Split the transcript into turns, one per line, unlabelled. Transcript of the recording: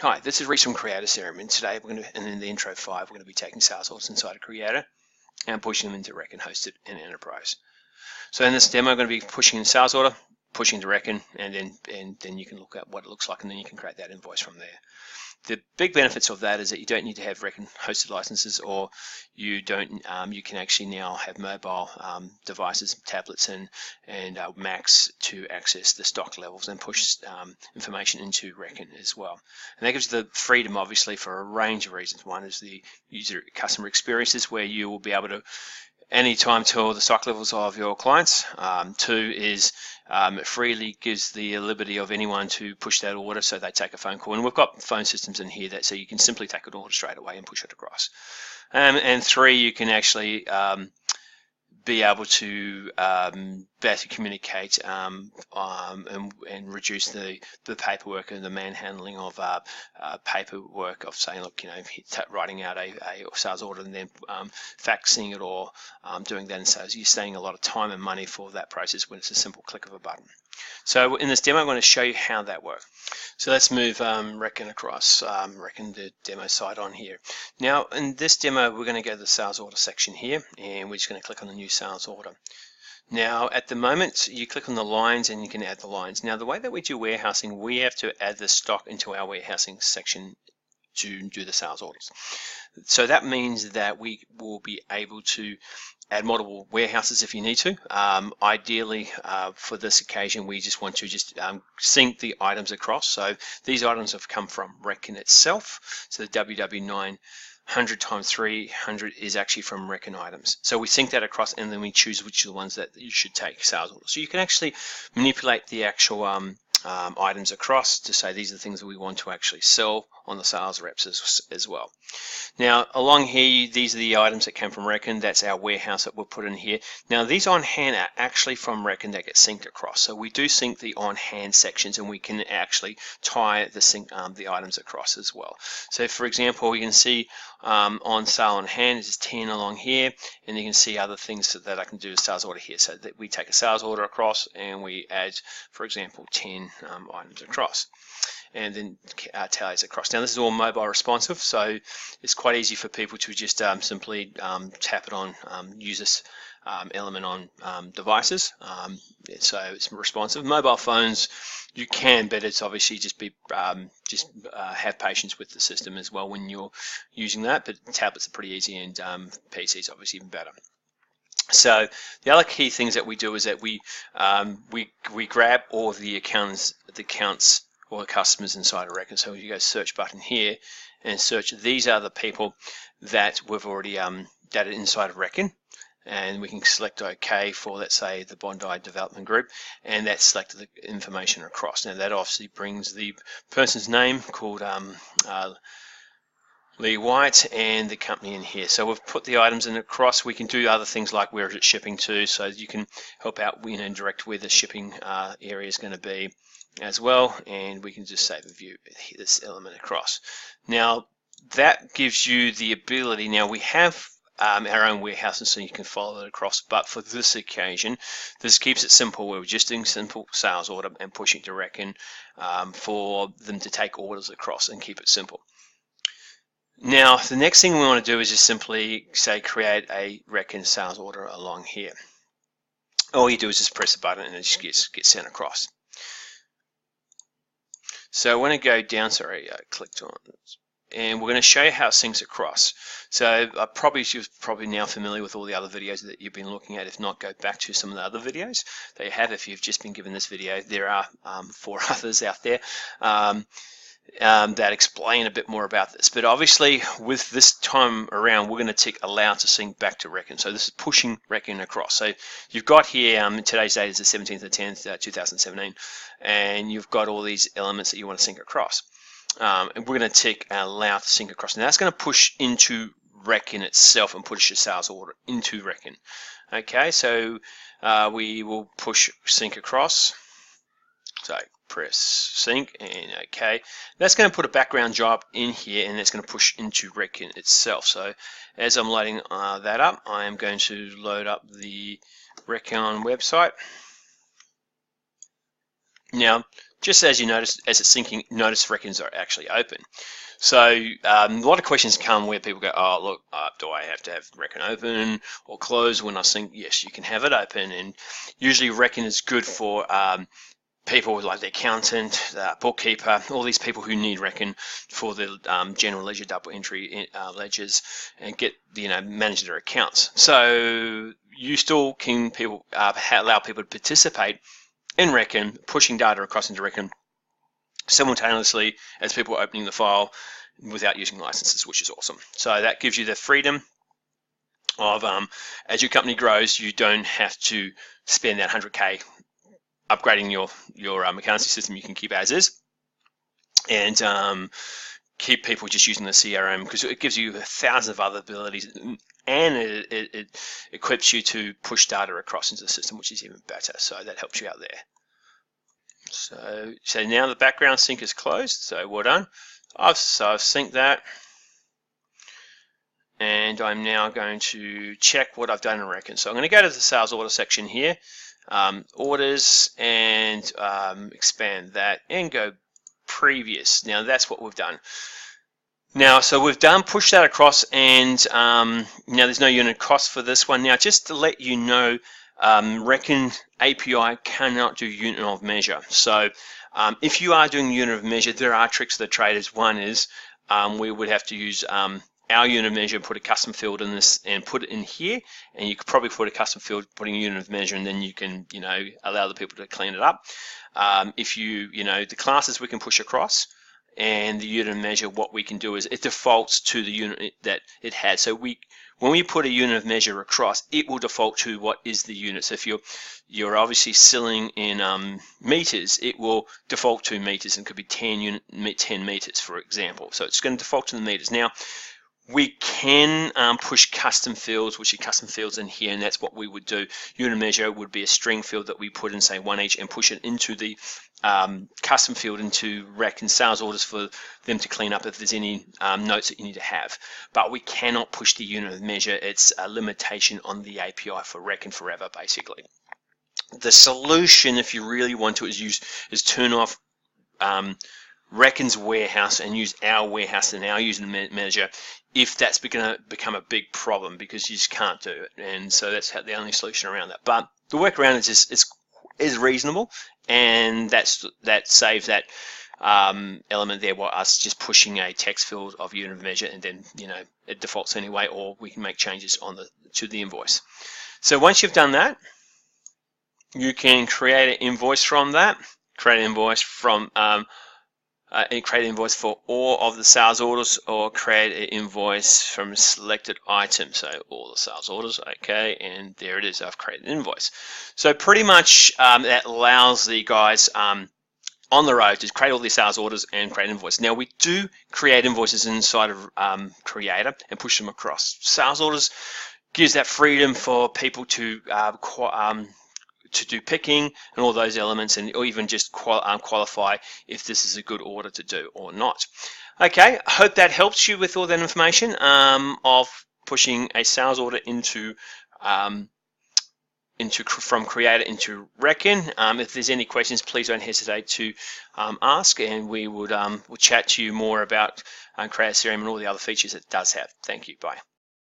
Hi, this is Reese from CreataCRM, and today and in the intro 5, we're going to be taking sales orders inside of Creator and pushing them into Reckon Hosted and Enterprise. So in this demo, I'm going to be pushing in sales order, pushing to Reckon, and then you can look at what it looks like, and then you can create that invoice from there. The big benefits of that is that you don't need to have Reckon hosted licenses, or you can actually now have mobile devices, tablets, and Macs to access the stock levels and push information into Reckon as well. And that gives you the freedom, obviously, for a range of reasons. One is the customer experiences, where you will be able to anytime tell the stock levels of your clients. Two is it freely gives the liberty of anyone to push that order, so they take a phone call, and we've got phone systems in here that so you can simply take an order straight away and push it across. And three, you can actually be able to better communicate and reduce the paperwork and the manhandling of paperwork of saying, look, writing out a sales order and then faxing it or doing that. And so you're saving a lot of time and money for that process when it's a simple click of a button. So in this demo, I'm going to show you how that works. So let's move Reckon across, Reckon the demo site on here. Now in this demo, we're going to go to the sales order section here, and we're just going to click on the new sales order. Now at the moment, you click on the lines and you can add the lines. Now the way that we do warehousing, we have to add the stock into our warehousing section to do the sales orders. So that means that we will be able to add multiple warehouses if you need to. Ideally, for this occasion, we just want to sync the items across. So these items have come from Reckon itself. So the WW9 100 times 300 is actually from Reckon items. So we sync that across, and then we choose which are the ones that you should take sales orders. So you can actually manipulate the actual items across to say these are the things that we want to actually sell on the sales reps as well. Now along here, these are the items that came from Reckon. That's our warehouse that we'll put in here. Now these on hand are actually from Reckon that get synced across. So we do sync the on hand sections, and we can actually tie the items across as well. So for example, we can see on sale on hand is 10 along here, and you can see other things that I can do with sales order here. So that we take a sales order across and we add, for example, 10 items across, and then tallies across. Now this is all mobile responsive, so it's quite easy for people to just simply tap it on, use this element on devices. So it's responsive. Mobile phones, you can, but it's obviously just have patience with the system as well when you're using that. But tablets are pretty easy, and PCs obviously even better. So the other key things that we do is that we grab all of the accounts or the customers inside of Reckon. So you go search button here and search. These are the people that we've already that are inside of Reckon, and we can select OK for, let's say, the Bondi Development Group, and that selected the information across. Now that obviously brings the person's name called Lee White and the company in here. So we've put the items in across. We can do other things like where is it shipping to, so you can help out direct where the shipping area is going to be as well, and we can just save a view this element across. Now that gives you the ability. Now we have our own warehouses, so you can follow it across, but for this occasion, this keeps it simple. We're just doing simple sales order and pushing to Reckon for them to take orders across and keep it simple. Now the next thing we want to do is just simply say create a Reckon sales order along here. All you do is just press the button and it just gets sent across. So when I go down, sorry, I clicked on it, and we're going to show you how it syncs across. So you're probably now familiar with all the other videos that you've been looking at. If not, go back to some of the other videos that you have. If you've just been given this video, there are 4 others out there that explain a bit more about this. But obviously, with this time around, we're going to tick allow to sync back to Reckon. So this is pushing Reckon across. So you've got here, today's date is the 17th of the 10th, 2017, and you've got all these elements that you want to sync across. And we're going to tick allow to sync across. Now that's going to push into Reckon itself and push your sales order into Reckon. Okay, so we will push sync across. So press sync and OK. That's going to put a background job in here, and it's going to push into Reckon itself. So as I'm loading that up, I am going to load up the Reckon website. Now just as you notice, as it's syncing, notice records are actually open. So a lot of questions come where people go, oh, look, do I have to have reckon open or closed when I sync? Yes, you can have it open, and usually reckon is good for people like the accountant, the bookkeeper, all these people who need reckon for the general ledger, double entry ledgers, and get manage their accounts. So you still can allow people to participate in reckon, pushing data across into reckon simultaneously as people are opening the file without using licenses, which is awesome. So that gives you the freedom of as your company grows, you don't have to spend that 100K upgrading your accounting system. You can keep as is, and keep people just using the CRM, because it gives you 1,000 of other abilities, and it equips you to push data across into the system, which is even better. So that helps you out there. So now the background sync is closed, so well done. I've synced that, and I'm now going to check what I've done in reckon. So I'm going to go to the sales order section here, orders, and expand that and go previous. Now that's what we've done. Now, so we've pushed that across, and now there's no unit cost for this one. Now, just to let you know, Reckon API cannot do unit of measure. So if you are doing unit of measure, there are tricks to the traders. One is we would have to use our unit of measure, put a custom field in this, and put it in here, and you could probably put a custom field putting a unit of measure, and then you can allow the people to clean it up. If the classes we can push across, and the unit of measure, what we can do is it defaults to the unit that it has. So when we put a unit of measure across, it will default to what is the unit. So if you're obviously selling in meters, it will default to meters, and could be 10 meters, for example. So it's going to default to the meters. Now, we can push custom fields, which are custom fields in here, and that's what we would do. Unit measure would be a string field that we put in, say, 1 each, and push it into the custom field into Reckon sales orders for them to clean up if there's any notes that you need to have. But we cannot push the unit of measure. It's a limitation on the API for Reckon forever, basically. The solution, if you really want to, is turn off Reckon's warehouse and use our warehouse and our unit measure, if that's going to become a big problem, because you just can't do it. And so that's the only solution around that. But the workaround is reasonable, and that saves that element there by us just pushing a text field of unit of measure, and then it defaults anyway, or we can make changes to the invoice. So once you've done that, you can create an invoice from that. Create an invoice from create an invoice for all of the sales orders, or create an invoice from a selected item. So all the sales orders, okay, and there it is. I've created an invoice. So pretty much that allows the guys on the road to create all these sales orders and create an invoice. Now, we do create invoices inside of Creator and push them across. Sales orders gives that freedom for people to do picking and all those elements, or even just qualify if this is a good order to do or not. Okay, I hope that helps you with all that information of pushing a sales order from Creator into Reckon. If there's any questions, please don't hesitate to ask, and we'll chat to you more about CreataCRM and all the other features it does have. Thank you. Bye.